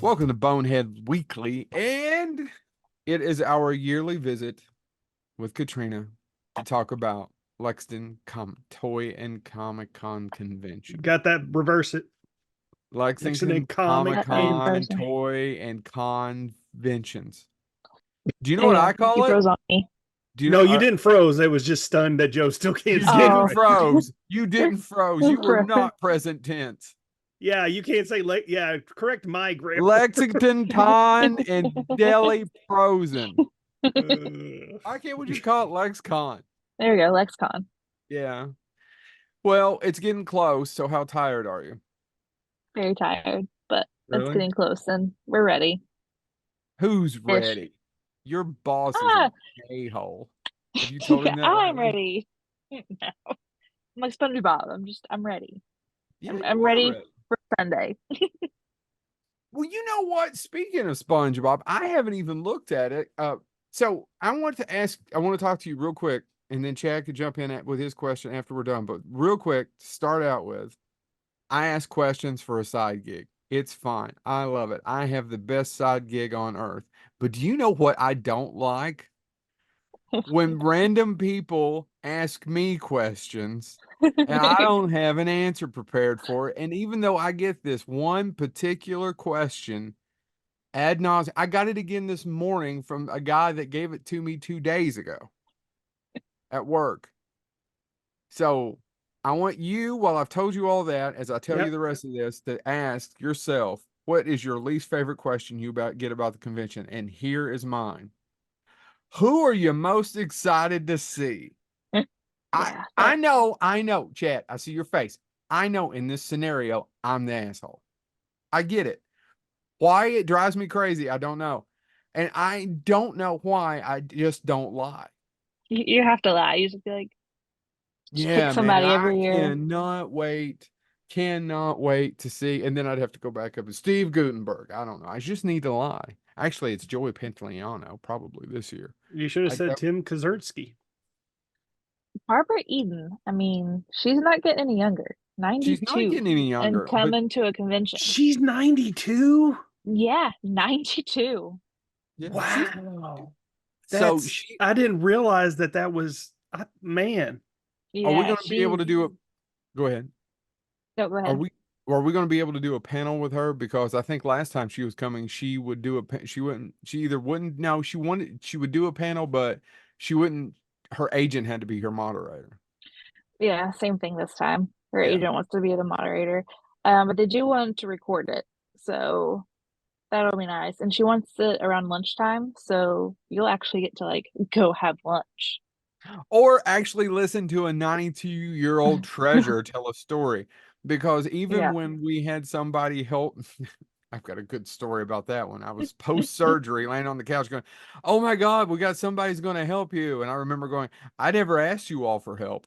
Welcome to Bonehead Weekly, and it is our yearly visit with Katrina to talk about Lexington Toy and Comic Con Convention. Got that? Reverse it. Lexington Lexington Comic Comic And Con and and frozen. Toy and Conventions. Do you know There what you I go. You call it? froze on me. Do you no, know? you didn't froze. It was just stunned that Joe still can't You say it didn't Oh. right. froze. You didn't froze. You were not present tense. Yeah, you can't say yeah. Correct my grammar. Lexington Con and Delhi Frozen. Ugh. Why can't we just call it LexCon? There you go. LexCon. Yeah. Well, it's getting close. So how tired are you? Very tired, but it's Really? getting close and we're ready. Who's Ish. ready? Your boss is Ah, an a-hole. Have you told him that I'm lately? ready. No. I'm like SpongeBob. I'm ready. Yeah, I'm you are ready ready. for Sunday. Well, you know what? Speaking of SpongeBob, I haven't even looked at it. So I want to ask, I want to talk to you real quick, and then Chad could jump in with his question after we're done. But real quick, to start out with, I ask questions for a side gig. It's fine. I love it. I have the best side gig on earth. But do you know what I don't like? When random people ask me questions and I don't have an answer prepared for it. And even though I get this one particular question ad nauseum, I got it again this morning from a guy that gave it to me 2 days ago at work. So I want you, while I've told you all that, as I tell you Yep. the rest of this, to ask yourself, what is your least favorite question you get about the convention? And here is mine. Who are you most excited to see? I Yeah. I know, Chad. I see your face. I know in this scenario, I'm the asshole. I get it. Why it drives me crazy, I don't know. And I don't know why. I just don't lie. You have to lie. You just be like, just pick Yeah, man. somebody I every year. cannot wait. Cannot wait to see. And then I'd have to go back up to Steve Gutenberg. I don't know. I just need to lie. Actually, it's Joey Pantoliano probably this year. You should have Like said that. Tim Kaczynski. Barbara Eden. I mean, she's not getting any younger. She's not 92 getting any and younger, but coming to a convention. She's 92. Yeah, 92. yeah, she's Wow. so That's she I didn't realize that was man. are we Yeah, going to be able she's to do it? Go ahead. no, go Are ahead. we are we going to be able to do a panel with her? Because I think last time she was coming, she would do she wouldn't, she either wouldn't, no, she would do a panel, but she wouldn't, her agent had to be her moderator. Yeah, same thing this time. Her Yeah. agent wants to be the moderator. But they do want to record it. So that'll be nice. And she wants it around lunchtime, so you'll actually get to like go have lunch. Or actually listen to a 92-year-old treasure tell a story. Because even Yeah. when we had somebody help, I've got a good story about that one. I was post surgery laying on the couch going, "Oh my God, we got somebody's going to help you." And I remember going, "I never asked you all for help."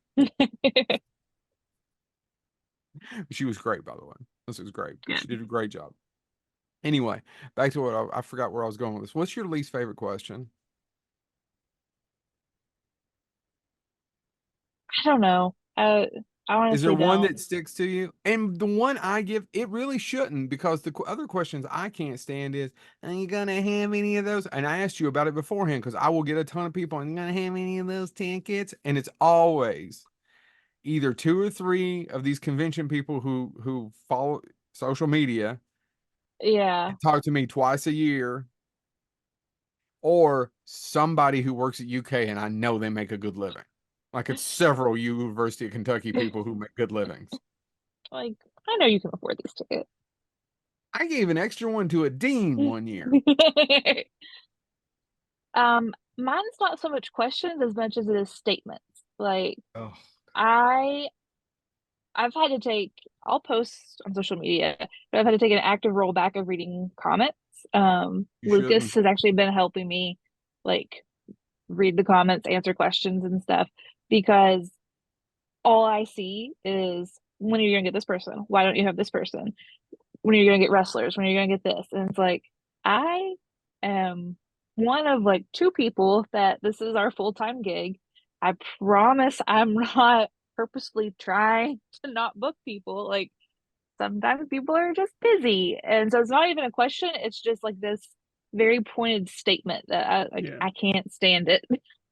She was great, by the way. This was great. Yeah. She did a great job. Anyway, back to what I forgot where I was going with this. What's your least favorite question? I don't know. I Is there honestly one don't. that sticks to you? And the one I give, it really shouldn't, because the other questions I can't stand is, are you gonna have any of those? And I asked you about it beforehand because I will get a ton of people, are you gonna have any of those tickets? And it's always either two or three of these convention people who follow social media Yeah. and talk to me twice a year, or somebody who works at UK and I know they make a good living. Like it's several University of Kentucky people who make good livings. Like, I know you can afford these tickets. I gave an extra one to a dean one year. Mine's not so much questions as much as it is statements. Like Oh, I I've had to take I'll post on social media, but I've had to take an active role back of reading comments. you Lucas shouldn't. has actually been helping me like read the comments, answer questions and stuff because all I see is when are you gonna get this person? Why don't you have this person? When are you gonna get wrestlers? When are you gonna get this? And it's like I am one of like two people that this is our full-time gig. I promise I'm not purposely trying to not book people. Like sometimes people are just busy. And so it's not even a question, it's just like this very pointed statement that Yeah. I can't stand it.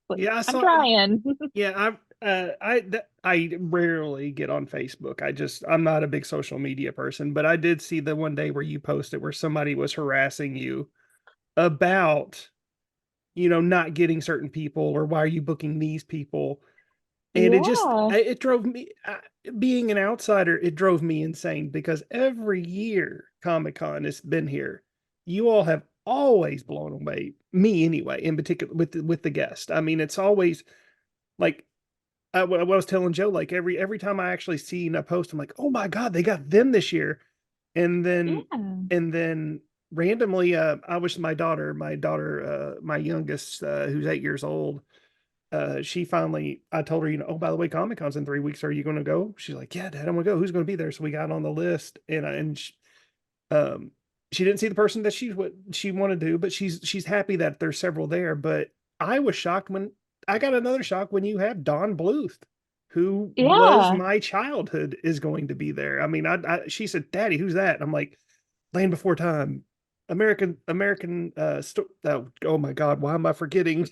Like, Yeah, I I'm saw. trying. Yeah, I rarely get on Facebook. I'm not a big social media person, but I did see the one day where you posted where somebody was harassing you about, not getting certain people, or why are you booking these people? And Yeah. it drove me, being an outsider, it drove me insane because every year Comic Con has been here, you all have always blown away me anyway, in particular with the guest. I mean, it's always like, what I was telling Joe, like every time I actually seen a post, I'm like, oh my God, they got them this year. And then, Yeah. and then randomly, I wish my youngest, who's 8 years old, she finally, I told her, oh, by the way, Comic Con's in 3 weeks. Are you going to go? She's like, yeah, Dad, I'm gonna go. Who's going to be there? So we got on the list, um, she didn't see the person that what she wanted to, but she's happy that there's several there. But I was shocked when I got another shock when you have Don Bluth, who was Yeah. my childhood, is going to be there. I mean, she said, Daddy, who's that? And I'm like, Land Before Time, American, oh my God, why am I forgetting?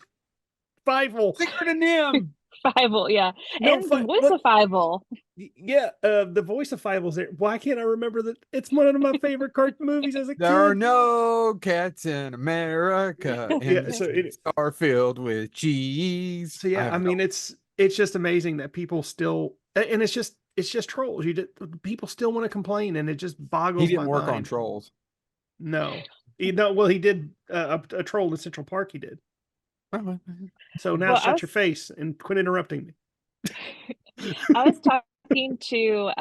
Fievel. Secret of Nim. Fievel, yeah. No, And the voice of Fievel. yeah, the voice of Fievel's there. Why can't I remember that? It's one of my favorite cartoon movies as a There are kid. no cats in America, and Yeah, the so streets are filled with cheese. I yeah, I have mean, it's just amazing that people still, and it's just trolls. People still want to complain, and it just he boggles didn't my work on mind. trolls. No, well, he did a troll in Central Park. He did. So now Well, shut your face and quit interrupting me. I was talking to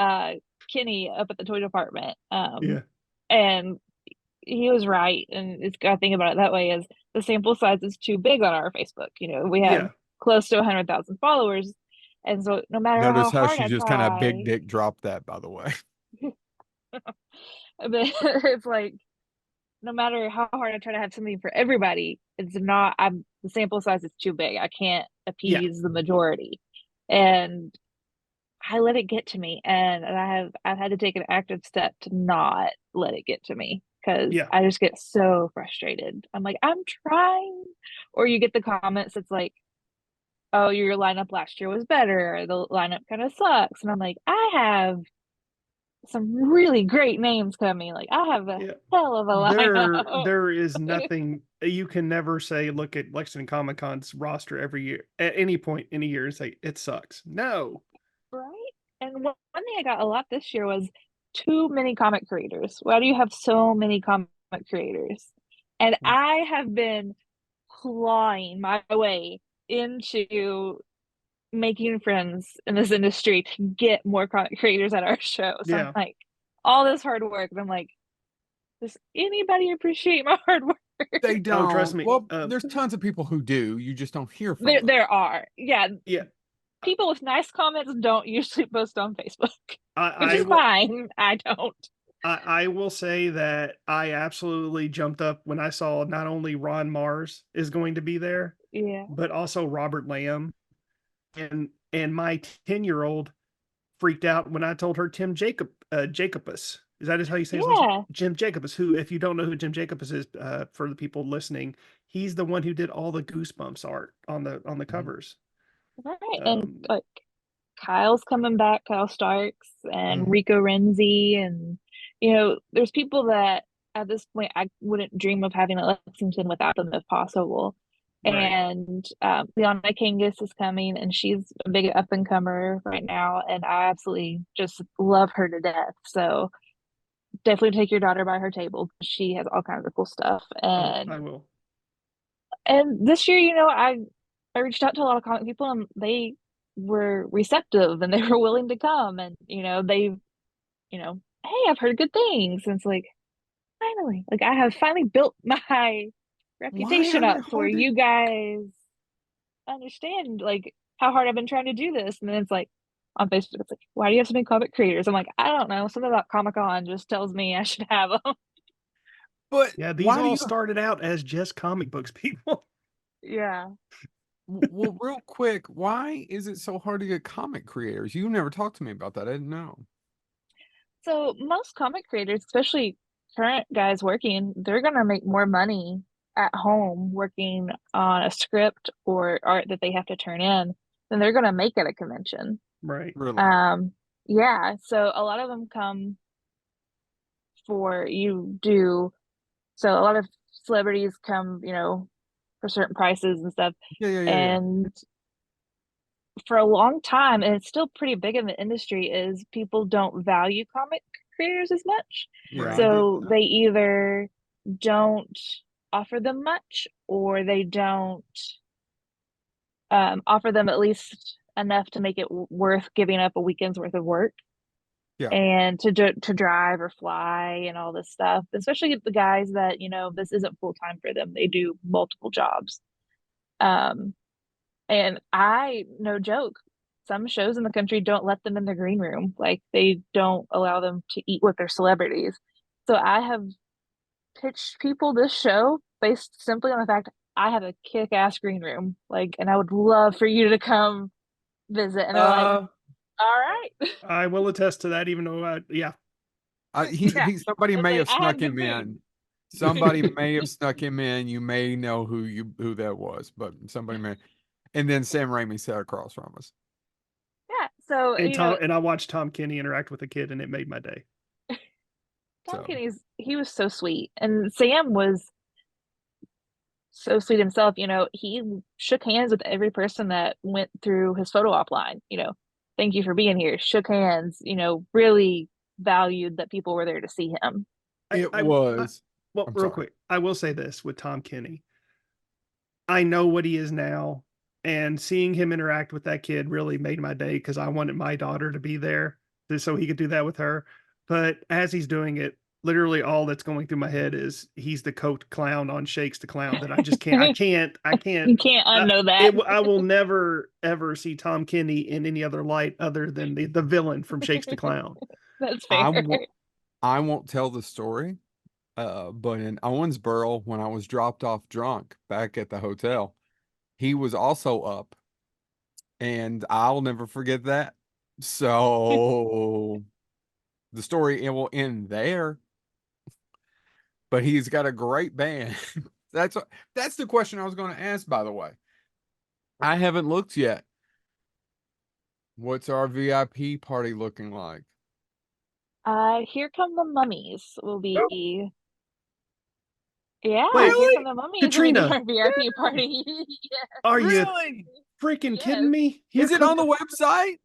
Kenny up at the toy department. Yeah, And he was right. And it's got to think about it that way, is the sample size is too big on our Facebook. We have yeah, close to 100,000 followers. And so no matter how Notice how hard she I just kind of big try, dick dropped that, by the way. but it's like, no matter how hard I try to have something for everybody, the sample size is too big. I can't yeah, appease the majority. And I let it get to me, and I've had to take an active step to not let it get to me, because yeah, I just get so frustrated. I'm like, I'm trying. Or you get the comments that's like, oh, your lineup last year was better, or the lineup kind of sucks. And I'm like, I have some really great names coming. Like, I have a yeah. hell of a lineup. There is nothing you can never say. Look at Lexington Comic Con's roster every year at any point in a year and say it sucks. No. Right? And one thing I got a lot this year was too many comic creators. Why do you have so many comic creators? And I have been clawing my way into making friends in this industry to get more comic creators at our show. So I'm Yeah. like, all this hard work, and I'm like, does anybody appreciate my hard work? They Oh, trust don't. me. Well, there's tons of people who do. You just don't hear from There, them. there are. Yeah, Yeah. people with nice comments don't usually post on Facebook, which I is will. fine. I don't. I will say that I absolutely jumped up when I saw not only Ron Mars is going to be there, Yeah. but also Robert Lamb, and my 10-year-old freaked out when I told her Jacobus. Is that how you say his last name? Yeah. Jim Jacobus, who, if you don't know who Jim Jacobus is, for the people listening, he's the one who did all the Goosebumps art on the Mhm. covers. Right. And Um, like Kyle's coming back, Kyle Starks and mhm, Rico Renzi, and there's people that at this point I wouldn't dream of having at Lexington without them if possible. right. And Liana Kangas is coming, and she's a big up and comer right now, and I absolutely just love her to death. So definitely take your daughter by her table. She has all kinds of cool stuff. Oh, And I will. this year, I reached out to a lot of comic people, and they were receptive, and they were willing to come, and hey, I've heard good things. And it's like, finally, like I have finally built my Why reputation are up there to where hard? you guys understand like how hard I've been trying to do this. And then it's like on Facebook, it's like, why do you have so many comic creators? I'm like, I don't know. Something about Comic Con just tells me I should have them. But Yeah, these why do all you? started out as just comic books, people. Yeah. Well, real quick, why is it so hard to get comic creators? You never talked to me about that. I didn't know. So most comic creators, especially current guys working, they're gonna make more money at home working on a script or art that they have to turn in than they're gonna make at a convention. Right. Really? Yeah, so a lot of them come for you do so a lot of celebrities come, for certain prices and stuff. Yeah. And for a long time, and it's still pretty big in the industry, is people don't value comic creators as much. Yeah, Right. I did So that. they either don't offer them much or they don't offer them at least enough to make it worth giving up a weekend's worth of work Yeah. and to drive or fly and all this stuff, especially the guys that, this isn't full time for them. They do multiple jobs. Um, and no joke, some shows in the country don't let them in the green room. Like they don't allow them to eat with their celebrities. So I have pitched people this show based simply on the fact I have a kick-ass green room. Like, and I would love for you to come visit. And they're like, all right. I will attest to that, even though yeah. Yeah. Somebody It's may like have I snuck have good him food. in. Somebody may have snuck him in. You may know who that was, but somebody may. And then Sam Raimi sat across from us. Yeah. So, And I watched Tom Kenny interact with a kid, and it made my day. Tom So Kenny's he was so sweet. And Sam was so sweet himself. He shook hands with every person that went through his photo op line. Thank you for being here. Shook hands, really valued that people were there to see him. it I was. well, I'm real sorry. quick, I will say this with Tom Kenny. I know what he is now, and seeing him interact with that kid really made my day because I wanted my daughter to be there so he could do that with her. But as he's doing it, literally all that's going through my head is he's the coat clown on Shakes the Clown that I just can't, I can't. You can't unknow that. I will never ever see Tom Kenny in any other light other than the villain from Shakes the Clown. That's I fair. won't. I won't tell the story. But in Owensboro, when I was dropped off drunk back at the hotel, he was also up, and I'll never forget that. So the story it will end there, but he's got a great band. That's the question I was going to ask, by the way. I haven't looked yet. What's our VIP party looking like? Here Come the Mummies will be. Yeah, Wait, Here Come Really? the Mummies will be Katrina, our VIP party. Yes, are you Really? freaking kidding yes. me? Here Is it come on the website?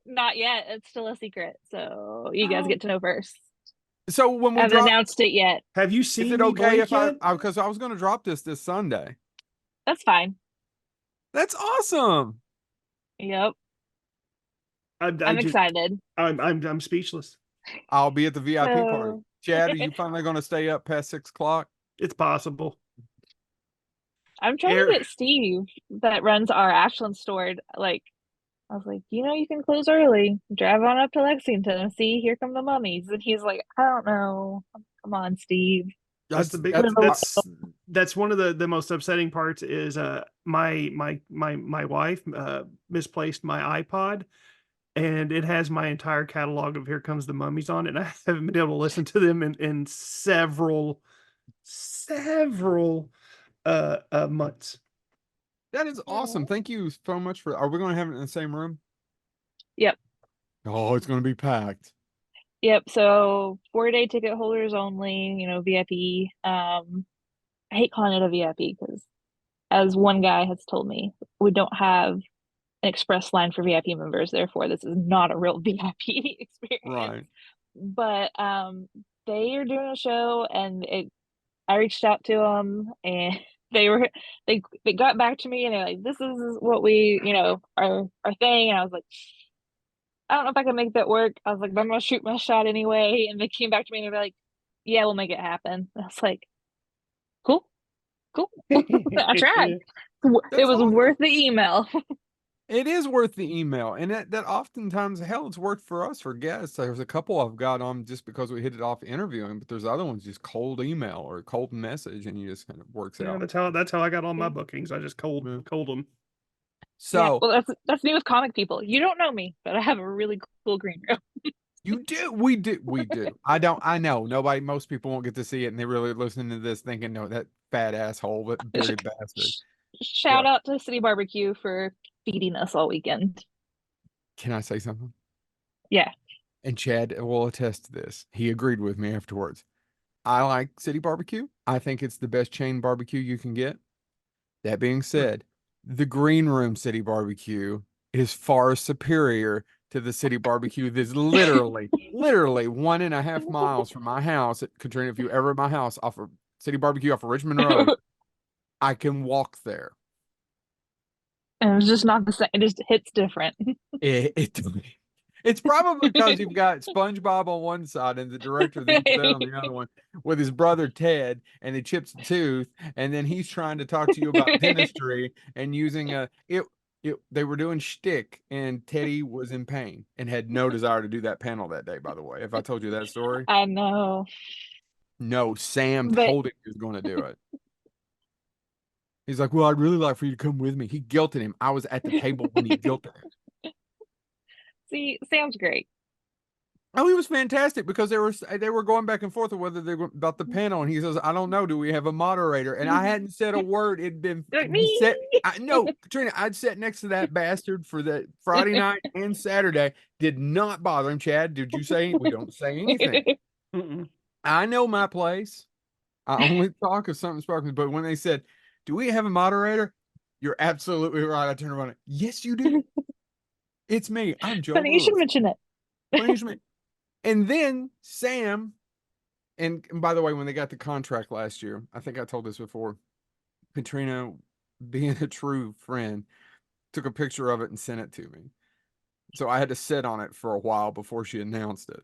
Not yet. It's still a secret. So you guys Oh. get to know first. So when I we haven't drop, announced it yet. Have you is seen it me okay blink if I, yet? because I was going to drop this Sunday. That's fine. That's awesome. Yep. I I'm just excited. I'm speechless. I'll be at the VIP party. So Chad, are you finally going to stay up past 6 o'clock? It's possible. I'm trying to Air get Steve that runs our Ashland store. Like, I was like, you can close early. Drive on up to Lexington and see Here Come the Mummies. And he's like, I don't know. Come on, Steve. that's the big Live a that's one of the most upsetting parts is my wife misplaced my iPod and it has my entire catalog of Here Comes the Mummies on it. And I haven't been able to listen to them in several months. that is awesome. Thank you so much for. Are we going to have it in the same room? Yep. Oh, it's going to be packed. Yep. So 4-day ticket holders only, VIP. I hate calling it a VIP because, as one guy has told me, we don't have an express line for VIP members. Therefore, this is not a real VIP experience. Right. But they are doing a show, and I reached out to them, and they got back to me, and they're like, "This is what we, our thing." And I was like, I don't know if I can make that work. I was like, but I'm gonna shoot my shot anyway. And they came back to me and they were like, yeah, we'll make it happen. And I was like, cool, cool. I tried. It That's was awesome. worth the email. It is worth the email, and that oftentimes, hell, it's worked for us for guests. There's a couple I've got on just because we hit it off interviewing, but there's other ones just cold email or cold message, and you just kind of works Yeah, out. that's how I got all my Yeah. bookings. I just cold them. Yeah, So well, that's new with comic people. You don't know me, but I have a really cool green room. You do. We do. I know. Most people won't get to see it, and they really listening to this thinking, no, that fat asshole, but bearded bastard. Shout Yeah. out to City Barbecue for feeding us all weekend. Can I say something? Yeah. And Chad will attest to this. He agreed with me afterwards. I like City Barbecue. I think it's the best chain barbecue you can get. That being said, the Green Room City Barbecue is far superior to the City Barbecue that's literally, literally 1.5 miles from my house. Katrina, if you ever at my house off of City Barbecue off of Richmond Road, I can walk there. And it's just not the same. It just hits different. It it's probably because you've got SpongeBob on one side and the director that eats that on the other one with his brother Ted, and he chips a tooth, and then he's trying to talk to you about dentistry and using they were doing shtick, and Teddy was in pain and had no desire to do that panel that day, by the way. If I told you that story, I know. no, Sam But told him he was going to do it. He's like, well, I'd really like for you to come with me. He guilted him. I was at the table when he guilted him. see, Sam's great. Oh, he was fantastic because they were going back and forth of whether they were about the panel, and he says, "I don't know. Do we have a moderator?" And I hadn't said a word. It'd been Like me. set. No, Katrina, I'd sat next to that bastard for that Friday night and Saturday. Did not bother him. Chad, did you say we don't say anything? Mm-mm. I know my place. I only talk if something's spoken. But when they said, "Do we have a moderator?" You're absolutely right. I turned around. Yes, you do. It's me. I'm Joe Funny you should Lewis. mention it. Funny as me. And then Sam. And by the way, when they got the contract last year, I think I told this before, Catrina, being a true friend, took a picture of it and sent it to me. So I had to sit on it for a while before she announced it.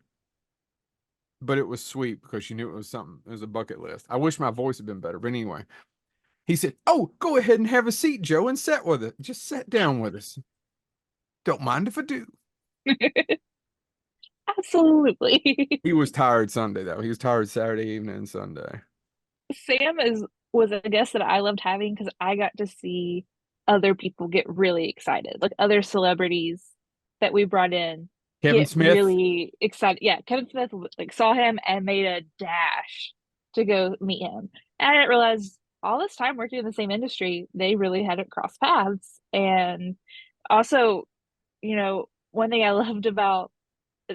But it was sweet because she knew it was something. It was a bucket list. I wish my voice had been better. But anyway, he said, "Oh, go ahead and have a seat, Joe, and sit with it. Just sit down with us. Don't mind if I do." Absolutely. He was tired Sunday, though. He was tired Saturday evening and Sunday. Sam was a guest that I loved having because I got to see other people get really excited, like other celebrities that we brought in Kevin get Smith. really excited. Yeah, Kevin Smith like saw him and made a dash to go meet him. And I didn't realize all this time working in the same industry, they really hadn't crossed paths. And also, one thing I loved about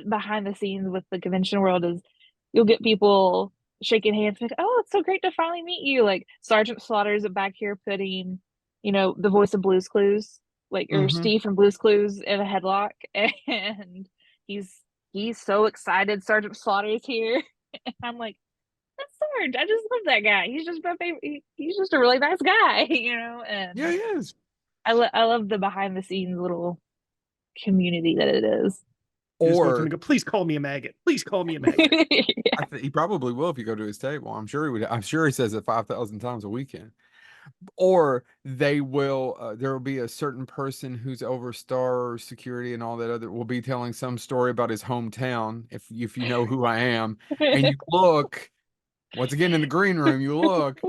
behind the scenes with the convention world is you'll get people shaking hands like, oh, it's so great to finally meet you. Like Sergeant Slaughter's back here putting, the voice of Blue's Clues, like or Mm-hmm. Steve from Blue's Clues in a headlock. And he's so excited Sergeant Slaughter is here. And I'm like, that's Sarge. I just love that guy. He's just my favorite. He's just a really nice guy, Yeah, and he is. I love the behind the scenes little community that it is. You just go up to him and Or go, please call me a maggot. Please call me a maggot. Yeah. he probably will if you go to his table. I'm sure he would. I'm sure he says it 5,000 times a weekend. Or they will. There will be a certain person who's over star security and all that other will be telling some story about his hometown. If you know who I am, and you look once again in the green room, you look.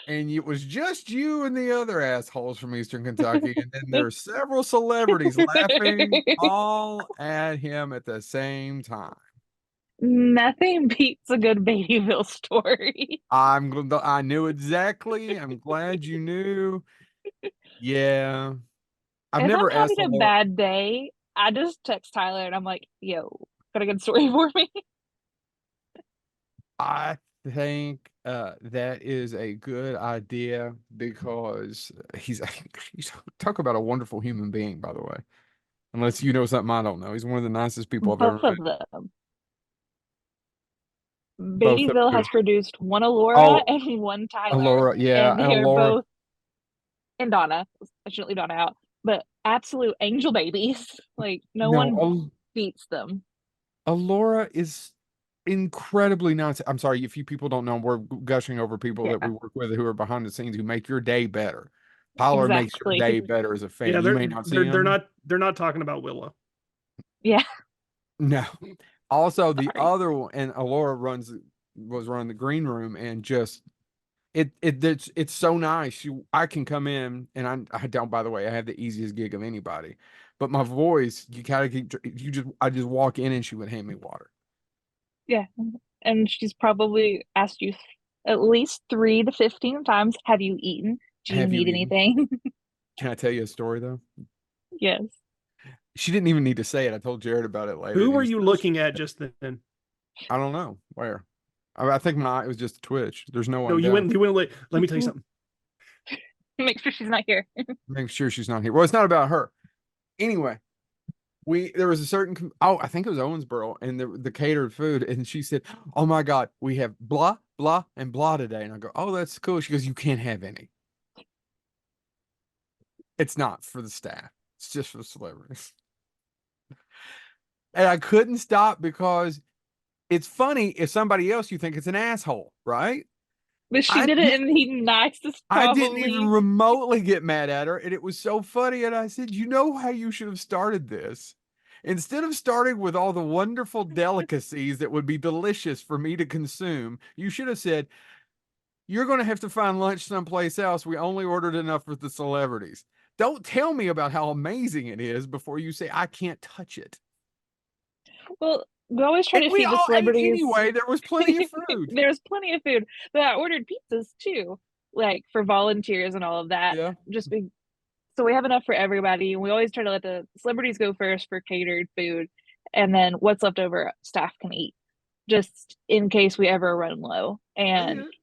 And it was just you and the other assholes from Eastern Kentucky. And then there are several celebrities laughing all at him at the same time. Nothing beats a good Babyville story. I knew exactly. I'm glad you knew. Yeah. I've If I'm never asked having a Laura. bad day, I just text Tyler and I'm like, yo, got a good story for me? I think that is a good idea because he's talk about a wonderful human being, by the way. Unless you know something I don't know. He's one of the nicest people I've ever Both met. of them. Both of Babyville you. has produced one Alora Oh, and one Tyler, Alora, yeah, and and they are Alora. both, and Donna. I shouldn't leave Donna out, but absolute angel babies. Like, no No, one beats them. Alora is incredibly nice. I'm sorry if you people don't know, we're gushing over people that we Yeah, work with who are behind the scenes who make your day better. Tyler makes your exactly. day better as a fan. Yeah, You may not see they're him. not talking about Willow. Yeah, No. Also, the sorry. other one, and Alora was running the green room, and just it's so nice. I can come in, and I don't. By the way, I have the easiest gig of anybody, but my voice, you gotta keep. I just walk in and she would hand me water. Yeah. And she's probably asked you at least 3 to 15 times, have you eaten? Do you Have you need eaten? anything? Can I tell you a story though? Yes. She didn't even need to say it. I told Jared about it later. Who And he were was, you looking at just then? I don't know where. I think my it was just a twitch. There's no No, one you down. went. You went. Let me tell you something. Make sure she's not here. Make sure she's not here. Well, it's not about her. Anyway, there was a certain I think it was Owensboro and the catered food, and she said, "Oh my God, we have blah blah and blah today." And I go, "Oh, that's cool." She goes, "You can't have any. It's not for the staff. It's just for the celebrities." And I couldn't stop because it's funny if somebody else you think it's an asshole, right? But she I did it did. in the nicest, I didn't even probably. remotely get mad at her, and it was so funny. And I said, "You know how you should have started this? Instead of starting with all the wonderful delicacies that would be delicious for me to consume, you should have said, 'You're going to have to find lunch someplace else. We only ordered enough for the celebrities.' Don't tell me about how amazing it is before you say I can't touch it." Well, we always try to feed the And celebrities. anyway, there was plenty of food. There's plenty of food, but I ordered pizzas too, like for volunteers and all of that. Yeah. Just be So we have enough for everybody, and we always try to let the celebrities go first for catered food, and then what's left over staff can eat, just in case we ever run low. I And get it.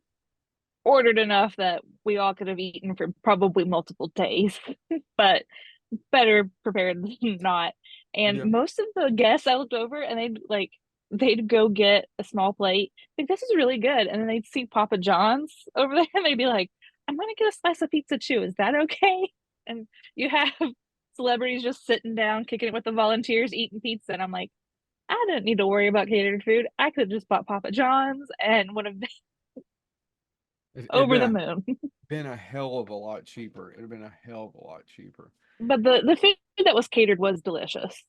ordered enough that we all could have eaten for probably multiple days, but better prepared than not. And Yeah. most of the guests I looked over and they'd go get a small plate. Like, this is really good. And then they'd see Papa John's over there and they'd be like, I'm gonna get a slice of pizza too. Is that okay? And you have celebrities just sitting down, kicking it with the volunteers, eating pizza. And I'm like, I didn't need to worry about catered food. I could have just bought Papa John's and would have been It'd over the moon. been a hell of a lot cheaper. It'd have been a hell of a lot cheaper. But the food that was catered was delicious.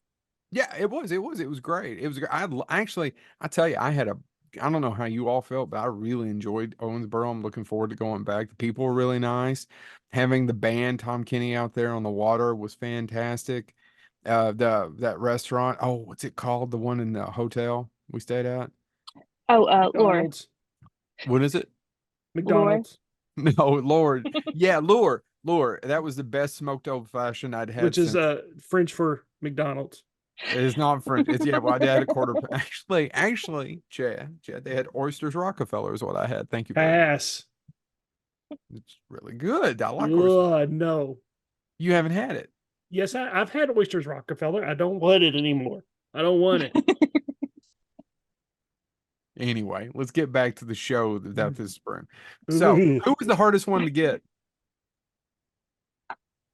Yeah, it was. It was great. It was. Actually, I tell you, I don't know how you all felt, but I really enjoyed Owensboro. I'm looking forward to going back. The people were really nice. Having the band Tom Kenny out there on the water was fantastic. That restaurant. Oh, what's it called? The one in the hotel we stayed at. Oh, Lore. McDonald's. What is it? Lore. McDonald's, No, Lord. Yeah, Lure. Lure. That was the best smoked old fashioned I'd had which is since. French for McDonald's. It is not French. It's yeah. Well, I had a quarter. Actually, Chad, they had oysters Rockefeller is what I had. Thank you very much. Pass. It's really good. I like oysters. Ugh, no. You haven't had it Yes, I've had oysters Rockefeller. I don't want it anymore. I don't want it. anyway. Let's get back to the show that this spring. So, who was the hardest one to get?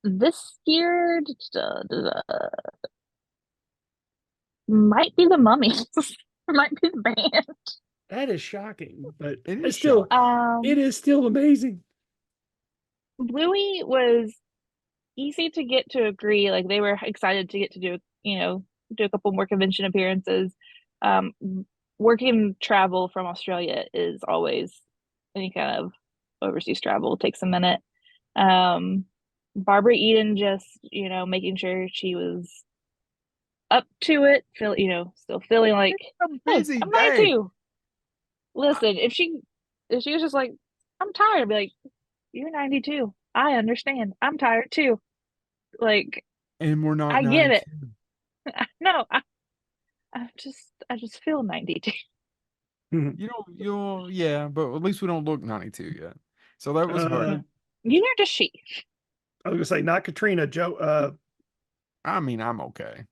This year might be the Mummy. Might be the band. That is shocking, but It it's is still shocking. it is still amazing. Bluey was easy to get to agree. Like, they were excited to get to do a couple more convention appearances. Um, Working travel from Australia is always, any kind of overseas travel takes a minute. Barbara Eden, just making sure she was up to it, still feeling like, A hey, busy I'm day. 92. Listen, if she was just like, I'm tired, I'd be like, you're 92. I understand. I'm tired too. Like, And we're not I get 92. it. No, I just feel 92. Yeah, but at least we don't look 92 yet. So that was hard. Neither does she. I was gonna say not Catrina, Joe. I mean, I'm okay.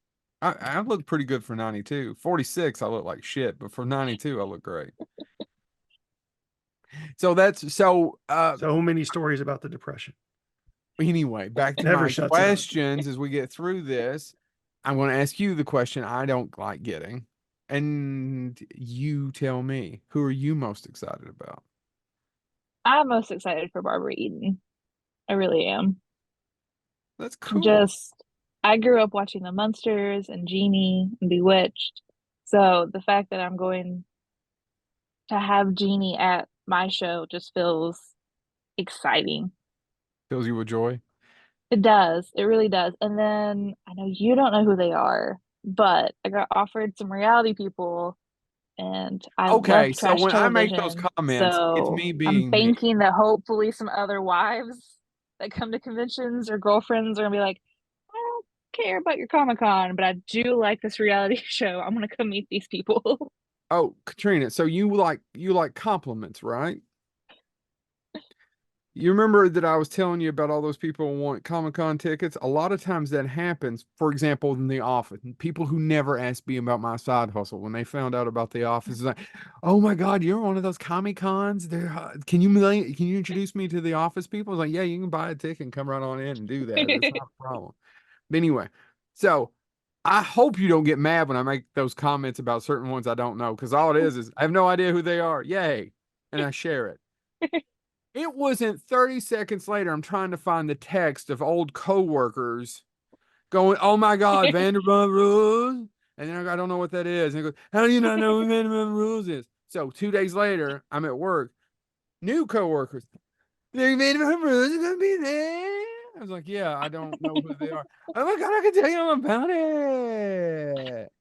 I look pretty good for 92. 46, I look like shit, but for 92, I look great. So So many stories about the depression. anyway, back to Never my shuts up. questions as we get through this. I'm going to ask you the question I don't like getting. And you tell me, who are you most excited about? I'm most excited for Barbara Eden. I really am. That's cool. I grew up watching the Munsters and Genie and Bewitched. So the fact that I'm going to have Genie at my show just feels exciting. Fills you with joy. It does. It really does. And then I know you don't know who they are, but I got offered some reality people and I Okay, love so trash when I make those television. comments, it's So me I'm being me. banking that hopefully some other wives that come to conventions or girlfriends are gonna be like, I don't care about your Comic Con, but I do like this reality show. I'm gonna come meet these people. Oh, Katrina, so you like compliments, right? You remember that I was telling you about all those people who want Comic-Con tickets? A lot of times that happens, for example, in the office. People who never asked me about my side hustle, when they found out about the office, it's like, oh my God, you're one of those Comic-Cons? Can you introduce me to the office people? I was like, yeah, you can buy a ticket and come right on in and do that. It's not a problem. But anyway, so I hope you don't get mad when I make those comments about certain ones I don't know, because all it is I have no idea who they are. Yay. And I share it. It wasn't 30 seconds later, I'm trying to find the text of old coworkers going, oh my God, Vanderpump Rules. And then I don't know what that is. And it goes, how do you not know what Vanderpump Rules is? So 2 days later, I'm at work. New coworkers. The Vanderpump Rules is going to be there. I was like, yeah, I don't know who they are. Oh my God, I can tell you all about it.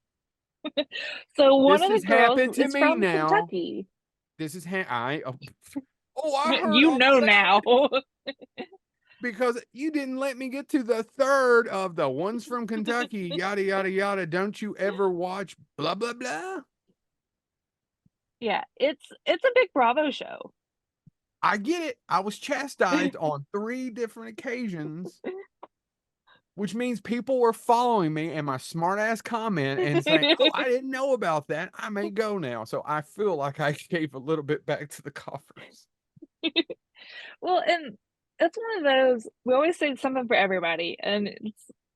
So one This of the has girls happened to is me from now. Kentucky. This is oh, I heard You all know about now. because you didn't let me get to the third of the ones from Kentucky, yada yada yada. Don't you ever watch blah blah blah? Yeah, it's a big Bravo show. I get it. I was chastised on 3 different occasions, which means people were following me and my smart ass comment and saying, "Oh, I didn't know about that. I may go now." So I feel like I gave a little bit back to the coffers. Well, and it's one of those we always say something for everybody, and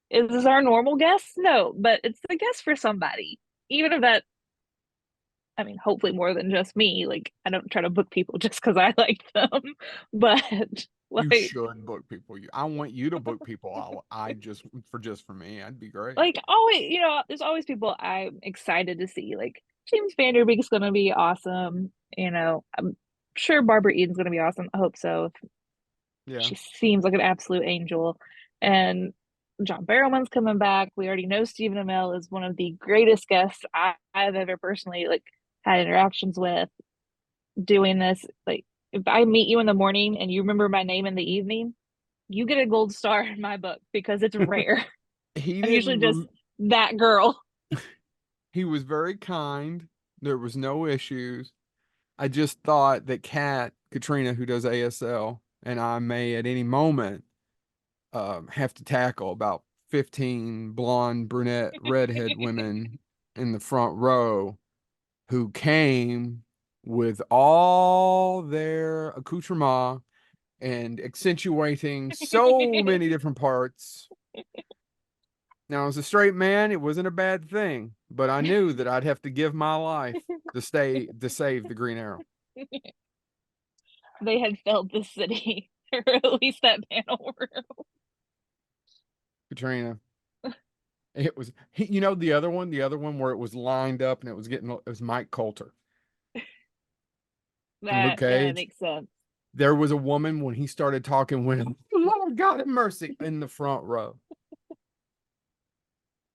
is this our normal guest? No, but it's the guest for somebody. Even if that, I mean, hopefully more than just me. Like, I don't try to book people just because I like them, but You like, should book people. I want you to book people. I just for me. That'd be great. like always, there's always people I'm excited to see. Like James Vanderbeek's gonna be awesome. I'm sure Barbara Eden's gonna be awesome. I hope so. Yeah. She seems like an absolute angel. And John Barrowman's coming back. We already know Stephen Amell is one of the greatest guests I've ever personally like had interactions with doing this. Like if I meet you in the morning and you remember my name in the evening, you get a gold star in my book because it's rare. He I'm usually didn't just that girl. he was very kind. There was no issues. I just thought that Katrina, who does ASL, and I may at any moment have to tackle about 15 blonde, brunette, redhead women in the front row who came with all their accoutrement and accentuating so many different parts. Now, as a straight man, it wasn't a bad thing, but I knew that I'd have to give my life to save the Green Arrow. They had filled the city, or at least that panel room. Katrina, it was the other one where it was lined up and it was Mike Coulter and Luke That Cage. makes sense. There was a woman when he started talking with him, Lord God have mercy, in the front row.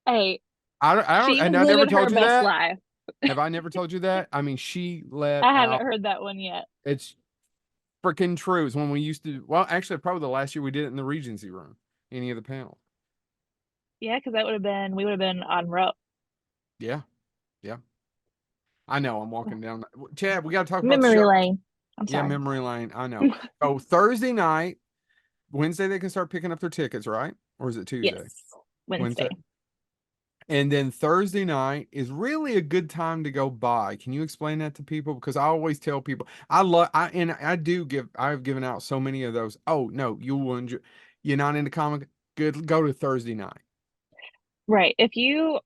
Hey, I don't, she's and I never living her told you best that. life. Have I never told you that? I mean, she let I haven't out. heard that one yet. It's freaking true. It's when we used to. Well, actually, probably the last year we did it in the Regency room. Any of the panels. Yeah, because we would have been on row. Yeah, yeah. I know. I'm walking down. Chad, we got to talk about the Memory show. lane. I'm Yeah, sorry. memory lane. I know. So Thursday night, Wednesday they can start picking up their tickets, right? Or is it Yes, Tuesday? Wednesday. Wednesday. And then Thursday night is really a good time to go by. Can you explain that to people? Because I always tell people I've given out so many of those. Oh no, you will enjoy. You're not into comic. Good, go to Thursday night. Right. If you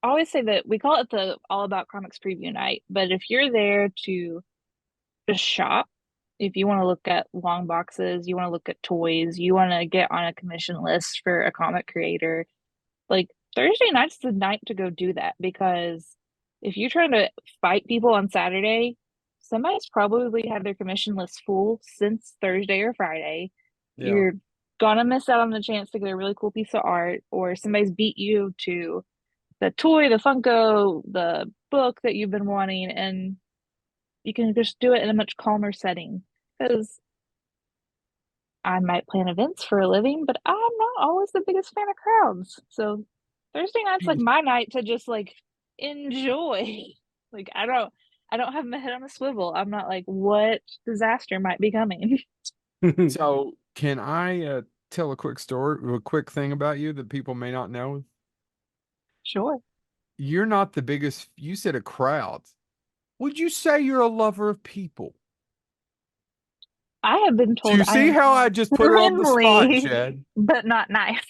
always say that we call it the All About Comics preview night, but if you're there to just shop, if you want to look at long boxes, you want to look at toys, you want to get on a commission list for a comic creator, like Thursday night's the night to go do that because if you're trying to fight people on Saturday, somebody's probably had their commission list full since Thursday or Friday. Yeah. You're gonna miss out on the chance to get a really cool piece of art, or somebody's beat you to the toy, the Funko, the book that you've been wanting, and you can just do it in a much calmer setting. Because I might plan events for a living, but I'm not always the biggest fan of crowds. So Thursday night's like my night to just like enjoy. Like I don't have my head on a swivel. I'm not like what disaster might be coming. So can I tell a quick story, a quick thing about you that people may not know? Sure. You're not the biggest, you said a crowd. Would you say you're a lover of people? I have been Do told you I see am how I just put her on the spot, friendly, Chad? but not nice.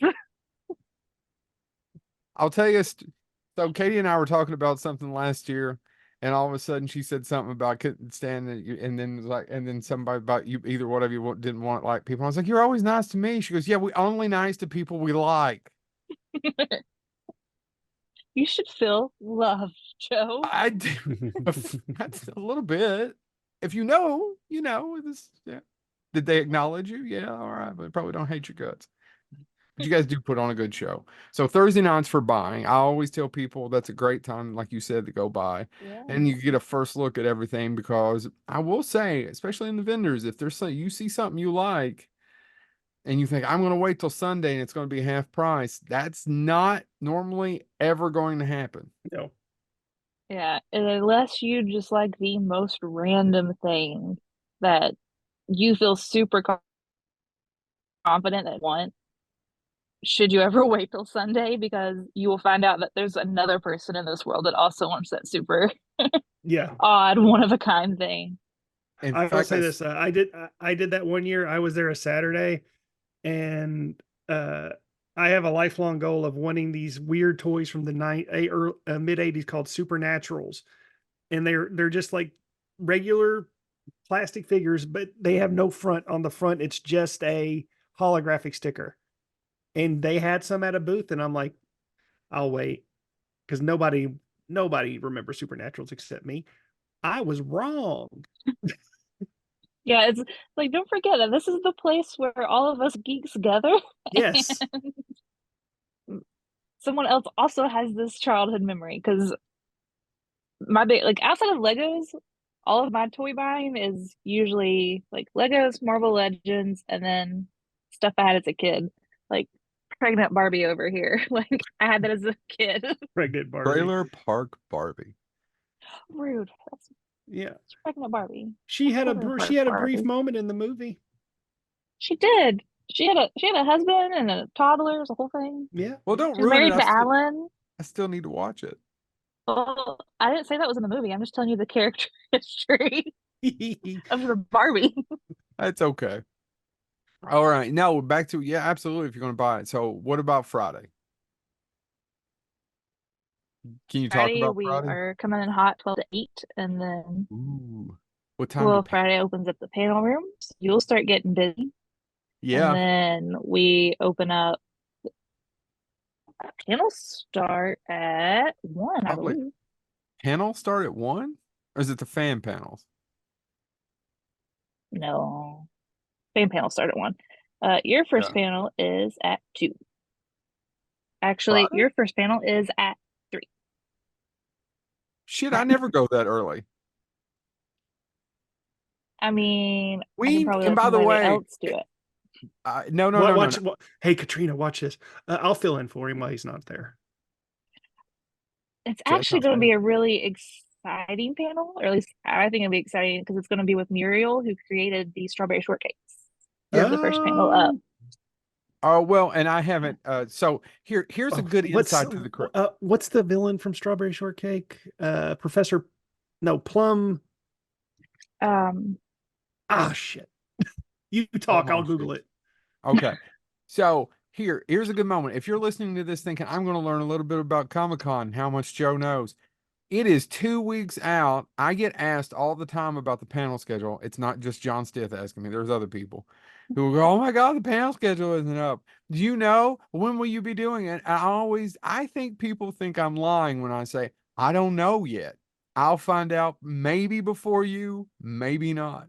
I'll tell you. So Katie and I were talking about something last year, and all of a sudden she said something about couldn't stand it, and then like, and then somebody about you, either one of you didn't want like people. I was like, you're always nice to me. She goes, yeah, we only nice to people we like. You should feel loved, Joe. I do. That's a little bit. If you know, you know. This, yeah. Did they acknowledge you? Yeah, all right, but probably don't hate your guts. But you guys do put on a good show. So Thursday nights for buying. I always tell people that's a great time, like you said, to go buy. Yeah. And you get a first look at everything because I will say, especially in the vendors, if there's some, you see something you like and you think, I'm going to wait till Sunday and it's going to be half price, that's not normally ever going to happen. No. Yeah, and unless you just like the most random thing that you feel super confident at one, should you ever wait till Sunday? Because you will find out that there's another person in this world that also wants that super Yeah. odd, one of a kind thing. In I will fact, say this. I did that one year. I was there a Saturday, and I have a lifelong goal of wanting these weird toys from the mid '80s called Supernaturals, and they're just like regular plastic figures, but they have no front. On the front, it's just a holographic sticker. And they had some at a booth, and I'm like, I'll wait because nobody remembers Supernaturals except me. I was wrong. Yeah, it's like don't forget that this is the place where all of us geeks gather. Yes. Someone else also has this childhood memory because my big like outside of Legos, all of my toy buying is usually like Legos, Marvel Legends, and then stuff I had as a kid, like pregnant Barbie over here. Like I had that as a kid. Pregnant Barbie. Trailer Park Barbie. Rude. That's Yeah. pregnant Barbie. She had Trailer a Park she had a brief Barbie. moment in the movie. She did. She had a husband and a toddler. It was a whole thing. Yeah. Well, don't She was ruin it. married to Alan. I still need to watch it. Well, I didn't say that was in the movie. I'm just telling you the character history of the Barbie. That's okay. All right. Now back to, yeah, absolutely. If you're going to buy it. So what about Friday? Can you talk Friday, about we Friday? are coming in hot 12 to 8, and then Ooh. What time well, do Friday opens up the panel rooms. You'll start getting busy, and Yeah. then we open up. Panels start at 1, I Probably. believe. Panels start at 1? Or is it the fan panels? No, fan panels start at 1. Your first Yeah. panel is at 2. Actually, Friday? your first panel is at 3. Shit, I never go that early. I mean, I can probably And let by the somebody way, else do it. no. Hey, Katrina, watch this. I'll fill in for him while he's not there. It's Chad actually sounds going to be fun. a really exciting panel, or at least I think it'll be exciting because it's going to be with Muriel, who created the strawberry shortcakes. Here's the first panel up. Oh, well, and I haven't. So here's a good insight to the what's the villain from Strawberry Shortcake? Professor, no, Plum. Shit. You talk, I'll Google it. Okay. So here's a good moment. If you're listening to this thinking, I'm going to learn a little bit about Comic Con, how much Joe knows. It is 2 weeks out. I get asked all the time about the panel schedule. It's not just John Stith asking me. There's other people who will go, oh my God, the panel schedule isn't up. Do you know? When will you be doing it? I think people think I'm lying when I say, I don't know yet. I'll find out maybe before you, maybe not.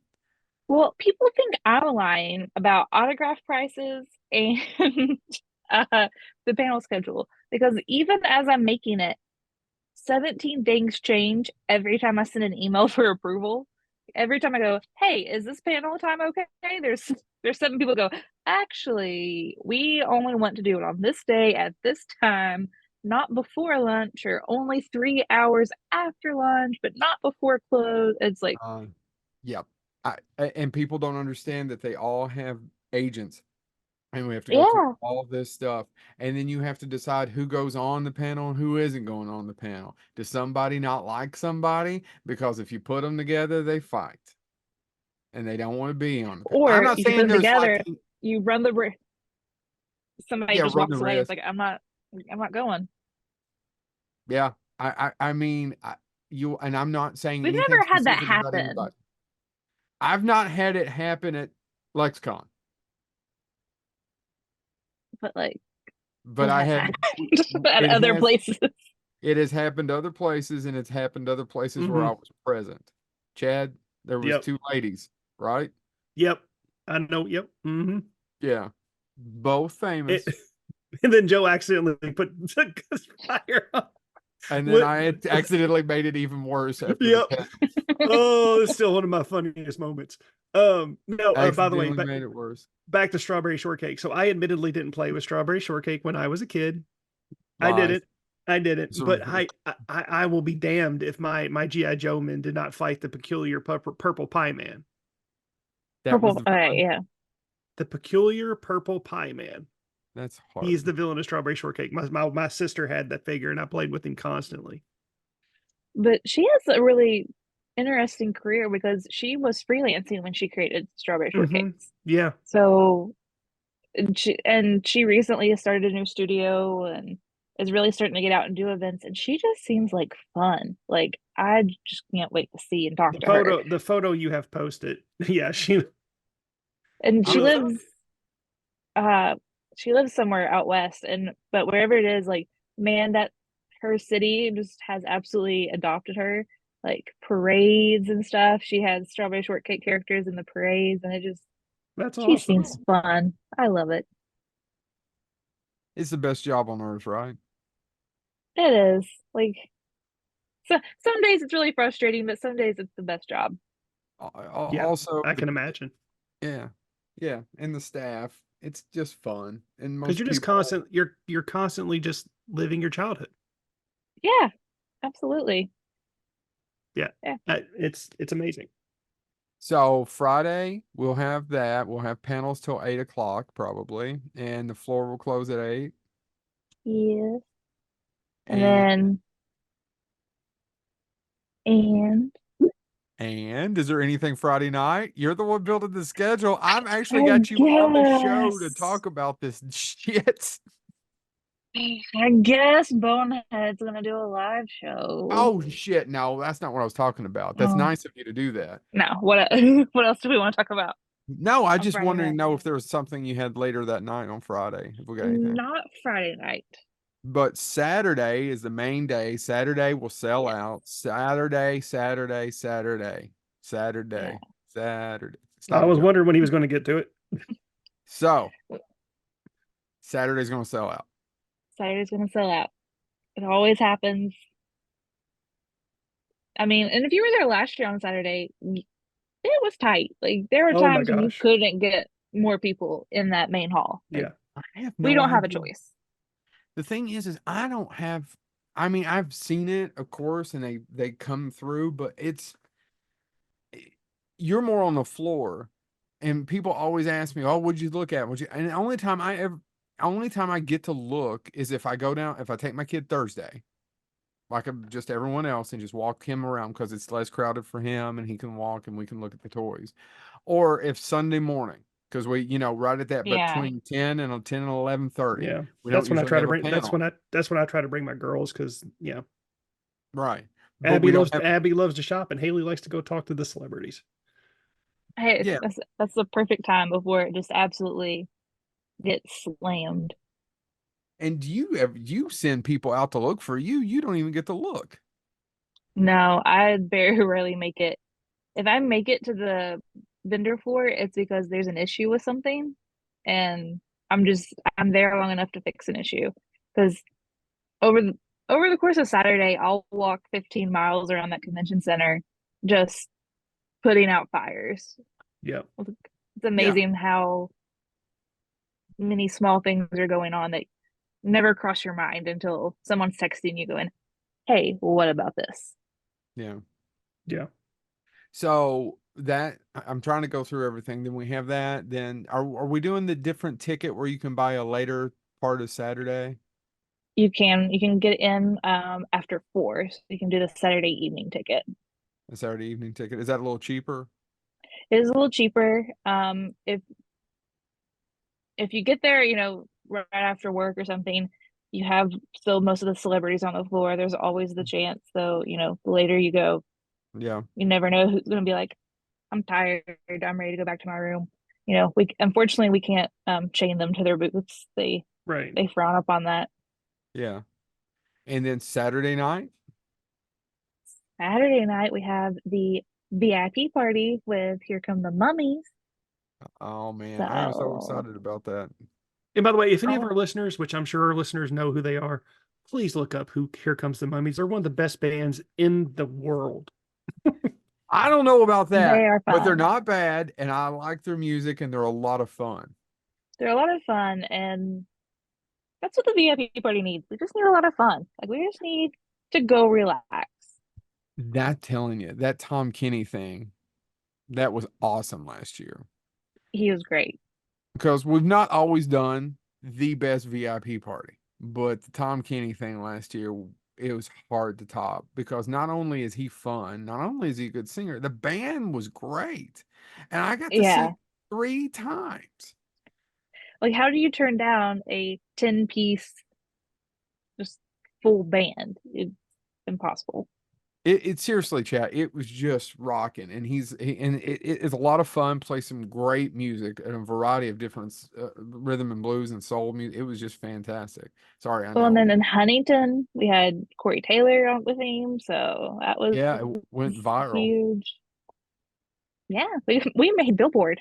Well, people think I'm lying about autograph prices and the panel schedule, because even as I'm making it, 17 things change every time I send an email for approval. Every time I go, hey, is this panel time okay? There's 7 people go, actually, we only want to do it on this day at this time, not before lunch, or only 3 hours after lunch, but not before close. It's like, Yep. And people don't understand that they all have agents, and we have to go through yeah. all this stuff. And then you have to decide who goes on the panel and who isn't going on the panel. Does somebody not like somebody? Because if you put them together, they fight and they don't want to be on the panel. I'm Or not you can put saying them there's like, together, you run the risk. Somebody yeah, just run the walks away. It's risk. like, I'm not going. Yeah. I mean, and I'm not saying We've anything never had that specific about happen, anybody. I've not had it happen at Lexicon, but like but it I has have, happened at it other has, places. it has happened other places, and it's happened other places where I Mm-hmm. was present. Chad, there was Yep. 2 ladies, right? Yep. I know. Yep. Mm-hmm. Yeah. Both It, famous. and then Joe accidentally put fire on. And then What? I had accidentally made it even worse after the Yep. pet. Oh, it's still one of my funniest moments. No, by the way, Accidentally made it worse. back to strawberry shortcake. So I admittedly didn't play with strawberry shortcake when I was a kid. I Lies. didn't. I didn't. So But I will be damned if my GI Joe men did not fight the peculiar purple pie man. that was Purple. the villain. Yeah. The peculiar purple pie man. That's He's hard. the villain of strawberry shortcake. My sister had that figure, and I played with him constantly. But she has a really interesting career because she was freelancing when she created Strawberry Mm-hmm. Shortcakes. Yeah, So and she recently started a new studio and is really starting to get out and do events. And she just seems like fun. Like I just can't wait to see and talk to her. the photo you have posted. Yeah, And she was. uh she lives somewhere out west, and but wherever it is, like, man, that her city just has absolutely adopted her. Like parades and stuff, she has strawberry shortcake characters in the parades, and That's she awesome. seems fun. I love it. It's the best job on earth, right? It is. Like, so some days it's really frustrating, but some days it's the best job. Yeah, Also, I can imagine. yeah, yeah, and the staff. It's just fun, and Because most you're just people. you're constantly just living your childhood. Yeah, absolutely. Yeah, Yeah. it's amazing. So Friday we'll have that. We'll have panels till 8 o'clock probably, and the floor will close at 8. Yes. And And then and and is there anything Friday night? You're the one building the schedule. I've actually I got you on the show to guess talk about this shit. I guess Bonehead's gonna do a live show. Oh shit! No, that's not what I was talking about. That's Oh nice of you to do that. no, what what else do we want to talk about No, I on just Friday wanted to night? know if there was something you had later that night on Friday. If we got anything. Not Friday night. But Saturday is the main day. Saturday will sell Yes. out. Saturday, Saturday, Saturday, Yeah. Saturday, Saturday. I Stop it, was Joe. wondering when he was going to get to it. So Saturday's gonna sell out. Saturday's gonna sell out. It always happens. I mean, and if you were there last year on Saturday, it was tight. Like there were Oh my times when you gosh. couldn't get more people in that main hall. Like Yeah. I have we no don't have a idea. choice. The thing is I don't have. I mean, I've seen it, of course, and they come through, but you're more on the floor, and people always ask me, "Oh, what'd you look at?" And the only time I get to look is if I go down, if I take my kid Thursday, like just everyone else, and just walk him around because it's less crowded for him, and he can walk, and we can look at the toys, or if Sunday morning, because we, right at that Yeah. between 10 and 11:30, Yeah. we don't usually have a panel, That's when I try to bring my girls because yeah. right? But we don't have, Abby loves to shop and Haley likes to go talk to the celebrities. Hey, yeah. that's the perfect time before it just absolutely gets slammed. And you send people out to look for you? You don't even get to look. No, I very rarely make it. If I make it to the vendor floor, it's because there's an issue with something, and I'm there long enough to fix an issue. Because over the over the course of Saturday, I'll walk 15 miles around that convention center just putting out fires. Yeah. It's amazing how many small things are going on that never cross your mind until someone's texting you going, "Hey, what about this?" Yeah. Yeah. So that I'm trying to go through everything. Then we have that. Then are we doing the different ticket where you can buy a later part of Saturday? You can get in after 4, so you can do the Saturday evening ticket. A Saturday evening ticket. Is that a little cheaper? It is a little cheaper. If you get there, right after work or something, you have still most of the celebrities on the floor. There's always the chance, though, the later you go, Yeah. you never know who's going to be like, I'm tired. I'm ready to go back to my room. We unfortunately we can't chain them to their booths. They Right. they frown upon that. Yeah. And then Saturday night? Saturday night we have the VIP party with Here Come the Mummies. Oh man, I am so So excited about that. And by the way, if any of oh, our listeners, which I'm sure our listeners know who they are, please look up who Here Comes the Mummies. They're one of the best bands in the world. I don't know about they that, are but they're fun. not bad, and I like their music, and they're a lot of fun. They're a lot of fun, and that's what the VIP party needs. We just need a lot of fun. Like we just need to go relax. That telling you, that Tom Kenny thing, that was awesome last year. He was great. Because we've not always done the best VIP party, but the Tom Kenny thing last year, it was hard to top because not only is he fun, not only is he a good singer, the band was great. And I got to see Yeah. it 3 times. Like how do you turn down a 10-piece just full band? It's impossible. It seriously, chat. It was just rocking, and it is a lot of fun. Play some great music and a variety of different rhythm and blues and soul music. It was just fantastic. Sorry, I Well, and know. then in Huntington, we had Corey Taylor on with him, so that was Yeah, it went viral. huge. Yeah, we made Billboard.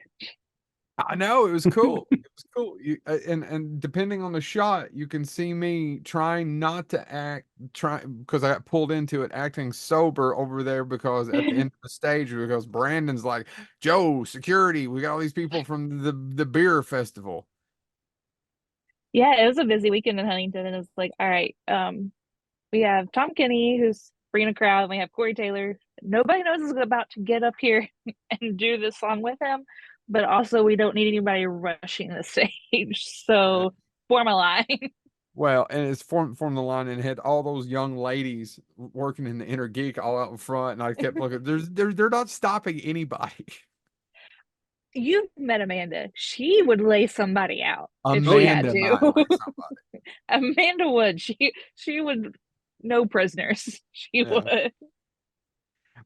I know it was cool. It was cool. And depending on the shot, you can see me trying not to try because I got pulled into it, acting sober over there because at the end of the stage, because Brandon's like, Joe, security, we got all these people from the beer festival. Yeah, it was a busy weekend in Huntington, and it's like, all right, we have Tom Kenny who's bringing a crowd, and we have Corey Taylor. Nobody knows is about to get up here and do this song with him, but also we don't need anybody rushing the stage. Uh, So form a line. Well, and it's formed the line and had all those young ladies working in the inner geek all out in front, and I kept looking. They're not stopping anybody. You've met Amanda. She would lay somebody out if Oh she yeah. had Amanda to. might like somebody. Amanda would. She would no prisoners. She Yeah. would.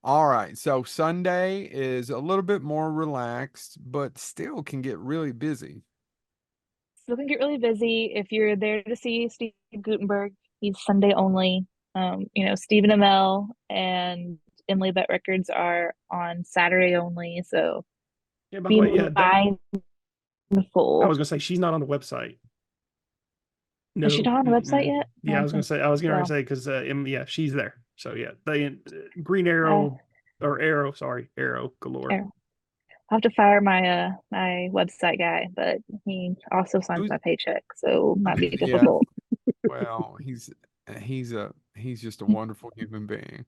All right. So Sunday is a little bit more relaxed, but still can get really busy. Still can get really busy. If you're there to see Steve Gutenberg, he's Sunday only. Stephen Amell and Emily Bet Records are on Saturday only. So Yeah, by the be way, yeah, that I was mindful. gonna say she's not on the website. Is she No. not on the website Mm-mm. yet? Yeah, I was gonna Well, say because yeah, she's there. So yeah, the Green I, Arrow or Arrow, sorry, Arrow galore. I'll have to fire my website guy, but he also signs Who's my paycheck, so might be yeah, difficult. well, he's just a wonderful human being.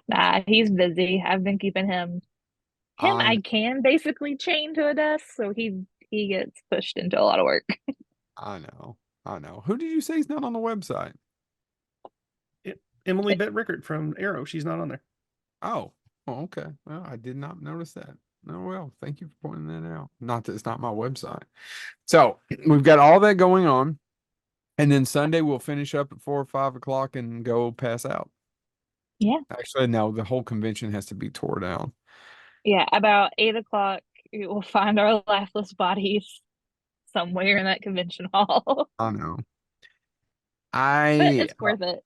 Nah, he's busy. I've been keeping him I I can basically chain to a desk, so he gets pushed into a lot of work. I know. I know. Who did you say is not on the website? Emily Bet Rickard from Arrow, she's not on there. Oh, oh, okay. Well, I did not notice that. Oh well, thank you for pointing that out. Not that it's not my website. So we've got all that going on. And then Sunday we'll finish up at 4 or 5 o'clock and go pass out. Yeah. Actually, no, the whole convention has to be tore down. Yeah, about 8 o'clock, we will find our lifeless bodies somewhere in that convention hall. I know. But I it's worth it.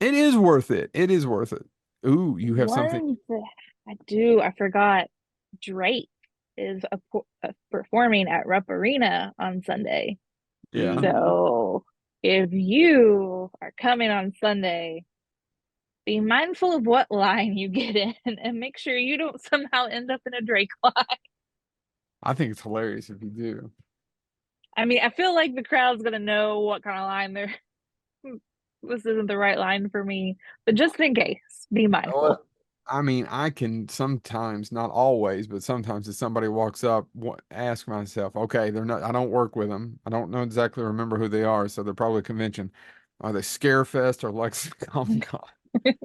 It is worth it. It is worth it. Ooh, you have something. One thing I do, I forgot Drake. is performing at Rupp Arena on Sunday. Yeah. So if you are coming on Sunday, be mindful of what line you get in and make sure you don't somehow end up in a Drake line. I think it's hilarious if you do. I mean, I feel like the crowd's gonna know what kind of line they're this isn't the right line for me, but just in case, be mindful. Well, I mean, I can sometimes, not always, but sometimes if somebody walks up, ask myself, okay, they're not, I don't work with them. I don't know exactly remember who they are. So they're probably a convention. Are they Scarefest or Lexington Comic Con? Which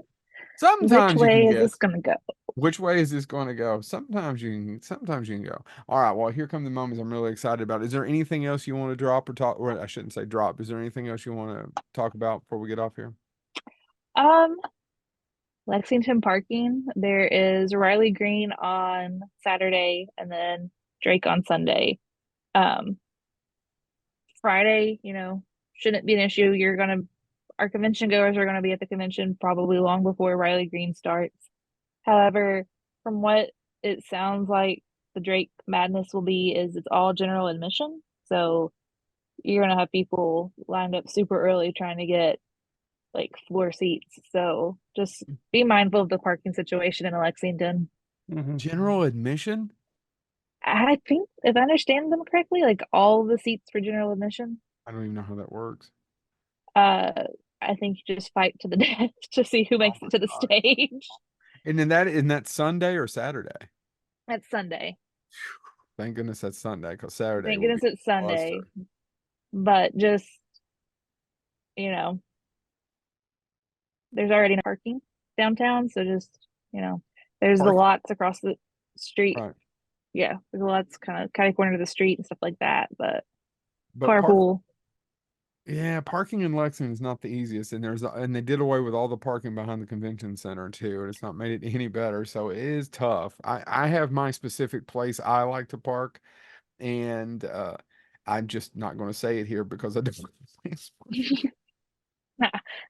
Sometimes you way can is this guess. gonna go? Which way is this going to go? Sometimes you can go. All right. Well, here come the moments I'm really excited about. Is there anything else you want to drop or talk, or I shouldn't say drop. Is there anything else you want to talk about before we get off here? Um, Lexington parking. There is Riley Green on Saturday and then Drake on Sunday. Um, Friday, shouldn't be an issue. Our convention goers are gonna be at the convention probably long before Riley Green starts. However, from what it sounds like the Drake madness will be is it's all general admission. So you're gonna have people lined up super early trying to get like floor seats. So just be mindful of the parking situation in Lexington. General admission? I think if I understand them correctly, like all the seats for general admission, I don't even know how that works. uh I think you just fight to the death to see who makes Oh it to the my God. stage. And then that Sunday or Saturday? That's Sunday. Thank goodness that's Sunday, because Saturday Thank will goodness be it's Sunday. cluster. But just, you know, there's already no parking downtown, so just, there's the Parking, lots across the street. right? Yeah, there's lots kind of corner to the street and stuff like that, but But carpool. yeah, parking in Lexington is not the easiest, and and they did away with all the parking behind the convention center too, and it's not made it any better. So it is tough. I have my specific place I like to park, and I'm just not going to say it here because I don't. Because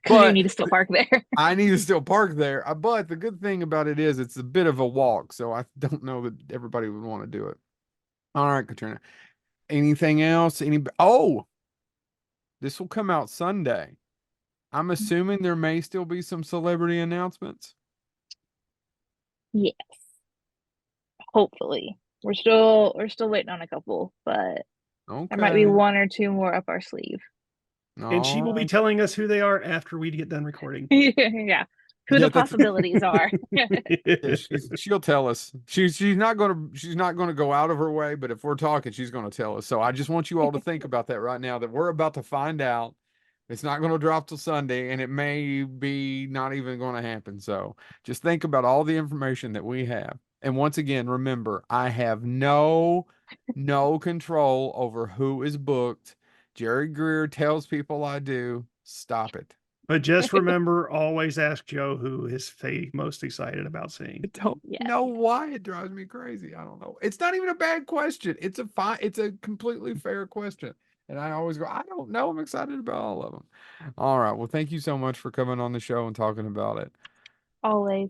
you But need to still park there. I need to still park there. But the good thing about it is it's a bit of a walk, so I don't know that everybody would want to do it. All right, Katrina. Anything else? Oh, this will come out Sunday. I'm assuming there may still be some celebrity announcements. Yes, hopefully. We're still waiting on a couple, but there might be Okay. one or two more up our sleeve. And she All will be right. telling us who they are after we get done recording. Yeah. Who Yeah, the possibilities are. yeah, she'll tell us. She's not gonna go out of her way, but if we're talking, she's gonna tell us. So I just want you all to think about that right now, that we're about to find out. It's not gonna drop till Sunday, and it may be not even gonna happen. So just think about all the information that we have. And once again, remember, I have no control over who is booked. Jerry Greer tells people I do. Stop it. But just remember, always ask Joe who is most excited about seeing. I don't Yeah. know why it drives me crazy. I don't know. It's not even a bad question. It's a completely fair question. And I always go, I don't know. I'm excited about all of them. All right. Well, thank you so much for coming on the show and talking about it. Always.